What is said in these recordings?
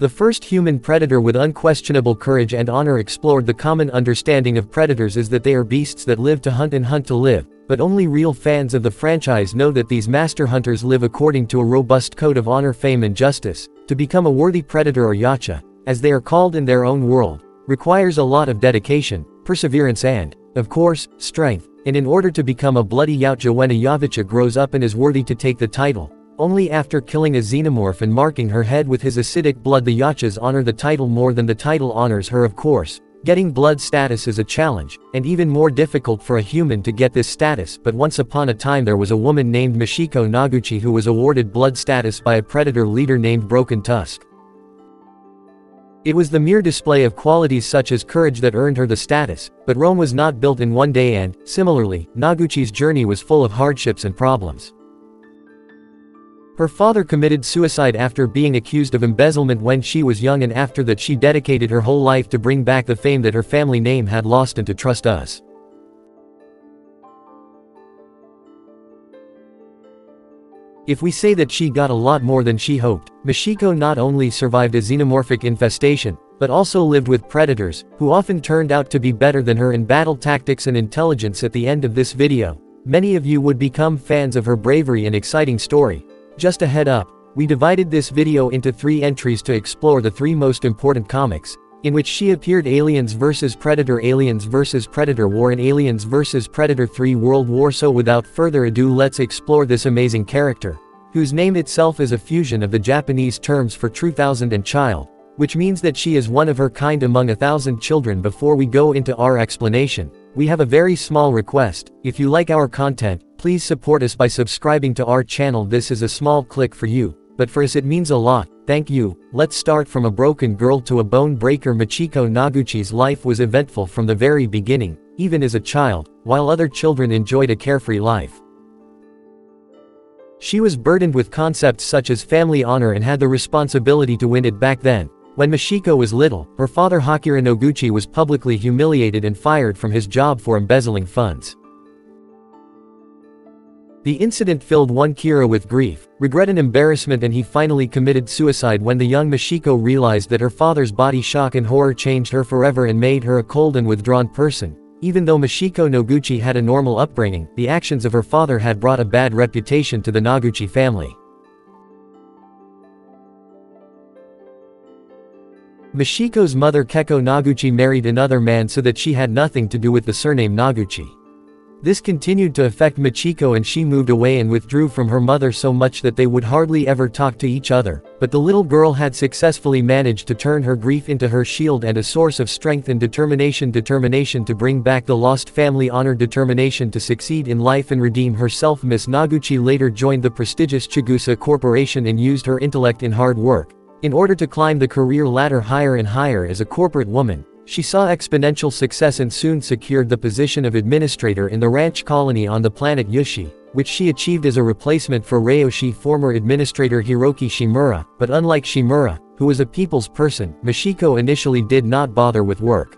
The first human predator with unquestionable courage and honor explored the common understanding of predators is that they are beasts that live to hunt and hunt to live, but only real fans of the franchise know that these master hunters live according to a robust code of honor, fame and justice. To become a worthy predator, or yautcha, as they are called in their own world, requires a lot of dedication, perseverance and, of course, strength. And in order to become a bloody yautcha, when a yautcha grows up and is worthy to take the title, only after killing a xenomorph and marking her head with his acidic blood, the yautchas honor the title more than the title honors her. Of course, getting blood status is a challenge, and even more difficult for a human to get this status, but once upon a time there was a woman named Michiko Noguchi who was awarded blood status by a predator leader named Broken Tusk. It was the mere display of qualities such as courage that earned her the status, but Rome was not built in one day, and, similarly, Noguchi's journey was full of hardships and problems. Her father committed suicide after being accused of embezzlement when she was young, and after that she dedicated her whole life to bring back the fame that her family name had lost and to trust us. If we say that she got a lot more than she hoped, Michiko not only survived a xenomorphic infestation, but also lived with predators, who often turned out to be better than her in battle tactics and intelligence. At the end of this video, many of you would become fans of her bravery and exciting story. Just a head up, we divided this video into 3 entries to explore the 3 most important comics, in which she appeared: Aliens vs Predator, Aliens vs Predator War, and Aliens vs Predator 3 World War. So without further ado, let's explore this amazing character, whose name itself is a fusion of the Japanese terms for true thousand and child, which means that she is one of her kind among 1,000 children. Before we go into our explanation, we have a very small request. If you like our content, please support us by subscribing to our channel. This is a small click for you, but for us it means a lot. Thank you. Let's start from a broken girl to a bone breaker. Michiko Noguchi's life was eventful from the very beginning, even as a child, while other children enjoyed a carefree life. She was burdened with concepts such as family honor and had the responsibility to win it back then. When Michiko was little, her father Hakira Noguchi was publicly humiliated and fired from his job for embezzling funds. The incident filled one Kira with grief, regret and embarrassment, and he finally committed suicide when the young Michiko realized that her father's body shock and horror changed her forever and made her a cold and withdrawn person. Even though Michiko Noguchi had a normal upbringing, the actions of her father had brought a bad reputation to the Noguchi family. Michiko's mother Keko Noguchi married another man so that she had nothing to do with the surname Noguchi. This continued to affect Michiko, and she moved away and withdrew from her mother so much that they would hardly ever talk to each other. But the little girl had successfully managed to turn her grief into her shield and a source of strength and determination. Determination to bring back the lost family honor, determination to succeed in life and redeem herself. Miss Noguchi later joined the prestigious Chigusa Corporation and used her intellect and hard work in order to climb the career ladder higher and higher. As a corporate woman, she saw exponential success and soon secured the position of administrator in the ranch colony on the planet Yushi, which she achieved as a replacement for Ryoshi former administrator Hiroki Shimura. But unlike Shimura, who was a people's person, Michiko initially did not bother with work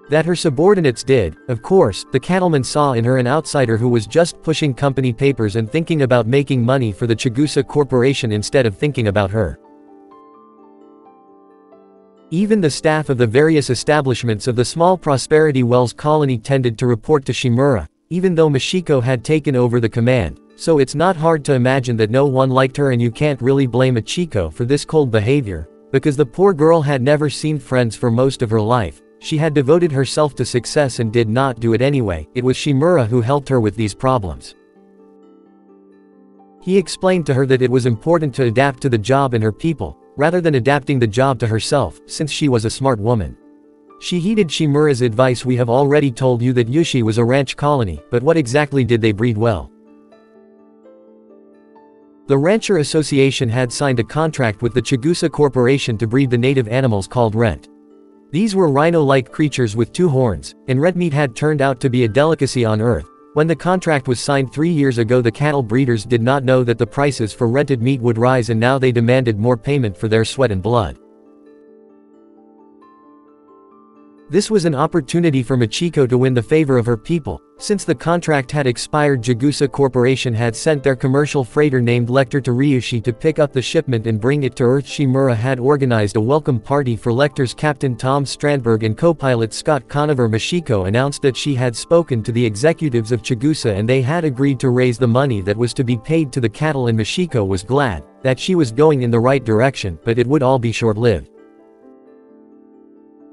that her subordinates did. Of course, the cattlemen saw in her an outsider who was just pushing company papers and thinking about making money for the Chigusa Corporation instead of thinking about her. Even the staff of the various establishments of the small Prosperity Wells colony tended to report to Shimura, even though Michiko had taken over the command. So it's not hard to imagine that no one liked her, and you can't really blame Michiko for this cold behavior, because the poor girl had never seen friends for most of her life. She had devoted herself to success and did not do it anyway. It was Shimura who helped her with these problems. He explained to her that it was important to adapt to the job and her people, rather than adapting the job to herself, since she was a smart woman. She heeded Shimura's advice. We have already told you that Yushi was a ranch colony, but what exactly did they breed? Well, the Rancher Association had signed a contract with the Chigusa Corporation to breed the native animals called rent. These were rhino-like creatures with 2 horns, and red meat had turned out to be a delicacy on Earth. When the contract was signed 3 years ago, the cattle breeders did not know that the prices for rented meat would rise, and now they demanded more payment for their sweat and blood. This was an opportunity for Machiko to win the favor of her people. Since the contract had expired, Jagusa Corporation had sent their commercial freighter named Lecter to Ryushi to pick up the shipment and bring it to Earth. Shimura had organized a welcome party for Lecter's captain Tom Strandberg and co-pilot Scott Conover. Machiko announced that she had spoken to the executives of Jagusa and they had agreed to raise the money that was to be paid to the cattle, and Machiko was glad that she was going in the right direction, but it would all be short-lived.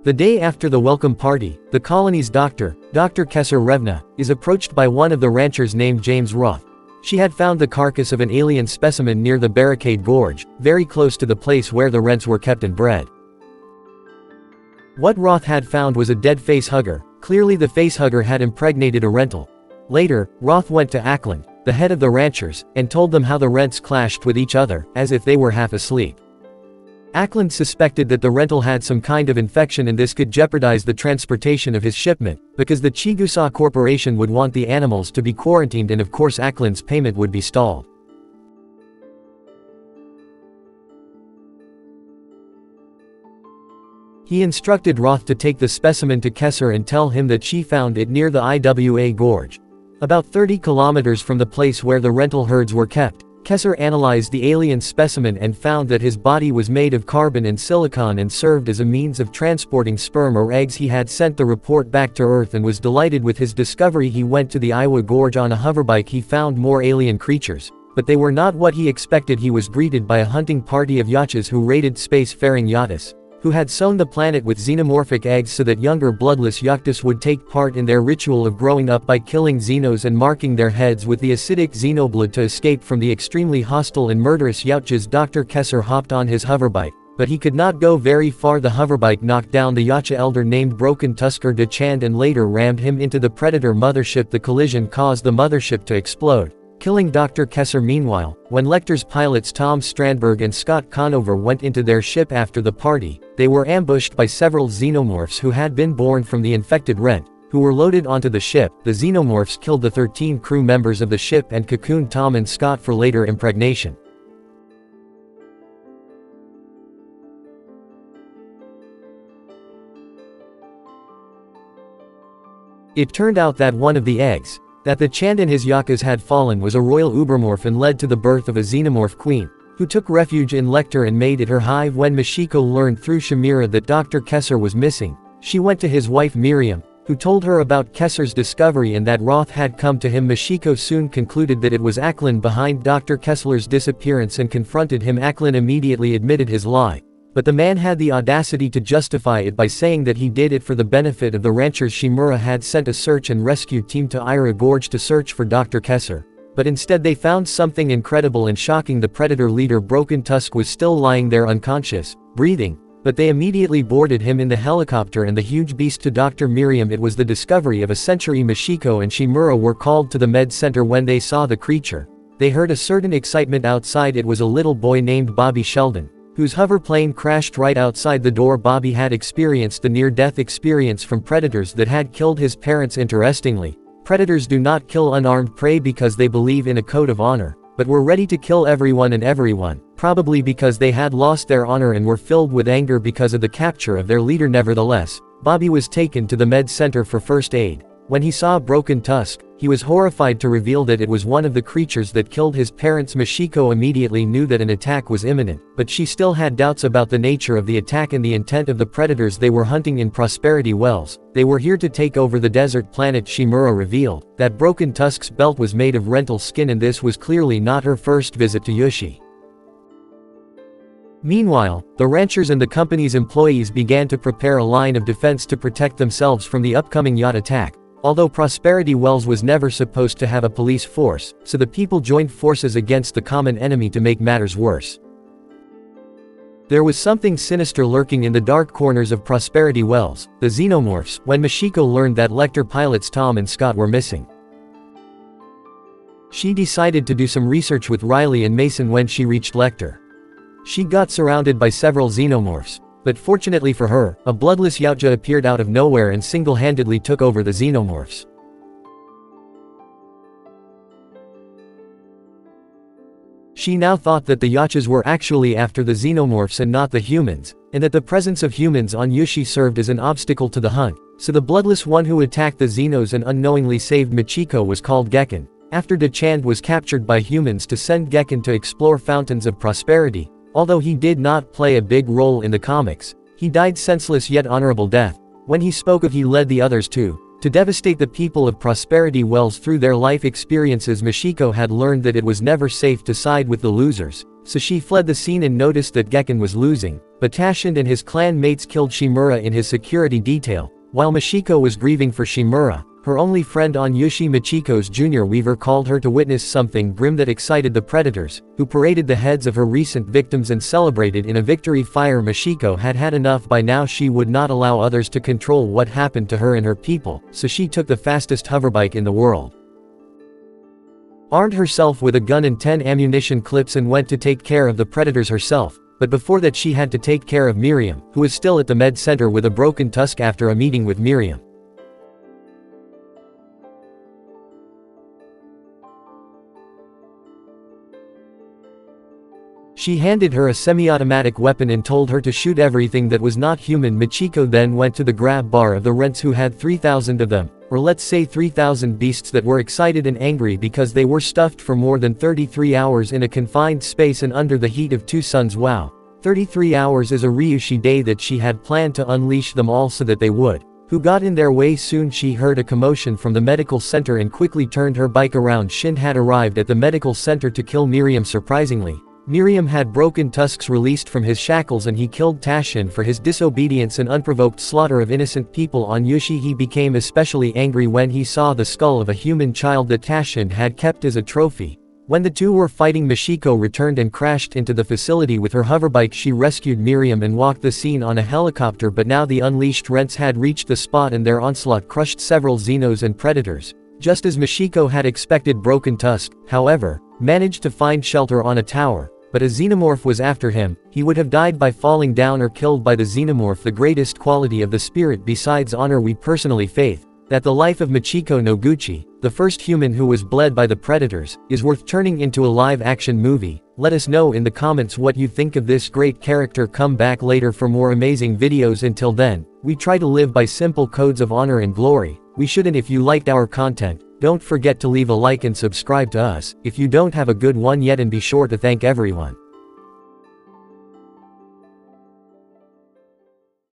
The day after the welcome party, the colony's doctor, Dr. Kesser Revna, is approached by one of the ranchers named James Roth. She had found the carcass of an alien specimen near the Barricade Gorge, very close to the place where the rents were kept and bred. What Roth had found was a dead facehugger. Clearly the facehugger had impregnated a rental. Later, Roth went to Ackland, the head of the ranchers, and told them how the rents clashed with each other, as if they were half asleep. Ackland suspected that the rental had some kind of infection and this could jeopardize the transportation of his shipment, because the Chigusa Corporation would want the animals to be quarantined and of course Ackland's payment would be stalled. He instructed Roth to take the specimen to Kesser and tell him that she found it near the Iwa Gorge, about 30 kilometers from the place where the rental herds were kept. Kesser analyzed the alien specimen and found that his body was made of carbon and silicon and served as a means of transporting sperm or eggs. He had sent the report back to Earth and was delighted with his discovery. He went to the Iwa Gorge on a hoverbike. He found more alien creatures, but they were not what he expected. He was greeted by a hunting party of yautchas who raided space-faring yachts, who had sown the planet with xenomorphic eggs so that younger bloodless yautjas would take part in their ritual of growing up by killing xenos and marking their heads with the acidic xenoblood to escape from the extremely hostile and murderous yautjas. Dr. Kesser hopped on his hoverbike, but he could not go very far. The hoverbike knocked down the yautja elder named Broken Tusker de Chand and later rammed him into the Predator mothership. The collision caused the mothership to explode, killing Dr. Kesser. Meanwhile, when Lecter's pilots Tom Strandberg and Scott Conover went into their ship after the party, they were ambushed by several xenomorphs who had been born from the infected rent, who were loaded onto the ship. The xenomorphs killed the 13 crew members of the ship and cocooned Tom and Scott for later impregnation. It turned out that one of the eggs that the Chand and his yakas had fallen was a royal ubermorph and led to the birth of a xenomorph queen, who took refuge in Lecter and made it her hive. When Machiko learned through Shimura that Dr. Kesser was missing, she went to his wife Miriam, who told her about Kesser's discovery and that Roth had come to him. Machiko soon concluded that it was Ackland behind Dr. Kessler's disappearance and confronted him. Ackland immediately admitted his lie, but the man had the audacity to justify it by saying that he did it for the benefit of the ranchers. Shimura had sent a search and rescue team to Iwa Gorge to search for Dr. Kesser, but instead they found something incredible and shocking. The Predator leader Broken Tusk was still lying there unconscious, breathing, but they immediately boarded him in the helicopter and the huge beast. To Dr. Miriam, it was the discovery of a century. Machiko and Shimura were called to the med center. When they saw the creature, they heard a certain excitement outside. It was a little boy named Bobby Sheldon, whose hoverplane crashed right outside the door. Bobby had experienced the near-death experience from predators that had killed his parents. Interestingly, predators do not kill unarmed prey because they believe in a code of honor, but were ready to kill everyone and everyone, probably because they had lost their honor and were filled with anger because of the capture of their leader. Nevertheless, Bobby was taken to the med center for first aid. When he saw Broken Tusk, he was horrified to reveal that it was one of the creatures that killed his parents. Machiko immediately knew that an attack was imminent, but she still had doubts about the nature of the attack and the intent of the predators they were hunting in Prosperity Wells. They were here to take over the desert planet. Shimura revealed that Broken Tusk's belt was made of rental skin, and this was clearly not her first visit to Yushi. Meanwhile, the ranchers and the company's employees began to prepare a line of defense to protect themselves from the upcoming yacht attack. Although Prosperity Wells was never supposed to have a police force, so the people joined forces against the common enemy to make matters worse. There was something sinister lurking in the dark corners of Prosperity Wells, the xenomorphs. When Machiko learned that Lecter pilots Tom and Scott were missing, she decided to do some research with Riley and Mason. When she reached Lecter, she got surrounded by several xenomorphs. But fortunately for her, a bloodless yautja appeared out of nowhere and single-handedly took over the xenomorphs. She now thought that the yautchas were actually after the xenomorphs and not the humans, and that the presence of humans on Yushi served as an obstacle to the hunt, so the bloodless one who attacked the xenos and unknowingly saved Michiko was called Gekon. After Dachand was captured by humans to send Gekon to explore Fountains of Prosperity, although he did not play a big role in the comics, he died senseless yet honorable death. When he spoke of he led the others to devastate the people of Prosperity Wells through their life experiences. Michiko had learned that it was never safe to side with the losers, so she fled the scene and noticed that Gekon was losing, but Tashand and his clan mates killed Shimura in his security detail. While Michiko was grieving for Shimura, her only friend on Yushi, Michiko's junior weaver, called her to witness something grim that excited the predators, who paraded the heads of her recent victims and celebrated in a victory fire. Michiko had had enough by now. She would not allow others to control what happened to her and her people, so she took the fastest hoverbike in the world, armed herself with a gun and 10 ammunition clips, and went to take care of the predators herself. But before that she had to take care of Miriam, who was still at the med center with a broken tusk after a meeting with Miriam. She handed her a semi-automatic weapon and told her to shoot everything that was not human. Michiko then went to the grab bar of the Rents, who had 3,000 of them, or let's say 3,000 beasts that were excited and angry because they were stuffed for more than 33 hours in a confined space and under the heat of 2 suns. Wow. 33 hours is a Ryushi day that she had planned to unleash them all so that they would. Who got in their way? Soon she heard a commotion from the medical center and quickly turned her bike around. Shin had arrived at the medical center to kill Miriam. Surprisingly, Miriam had broken tusks released from his shackles, and he killed Tashin for his disobedience and unprovoked slaughter of innocent people on Yushi. He became especially angry when he saw the skull of a human child that Tashin had kept as a trophy. When the two were fighting, Michiko returned and crashed into the facility with her hoverbike. She rescued Miriam and walked the scene on a helicopter, but now the unleashed Rents had reached the spot and their onslaught crushed several Xenos and Predators. Just as Michiko had expected, Broken Tusk, however, managed to find shelter on a tower, but a xenomorph was after him. He would have died by falling down or killed by the xenomorph. The greatest quality of the spirit besides honor, we personally faith that the life of Michiko Noguchi, the first human who was bled by the predators, is worth turning into a live-action movie. Let us know in the comments what you think of this great character. Come back later for more amazing videos. Until then, we try to live by simple codes of honor and glory. We shouldn't. If you liked our content, don't forget to leave a like and subscribe to us if you don't have a good one yet, and be sure to thank everyone.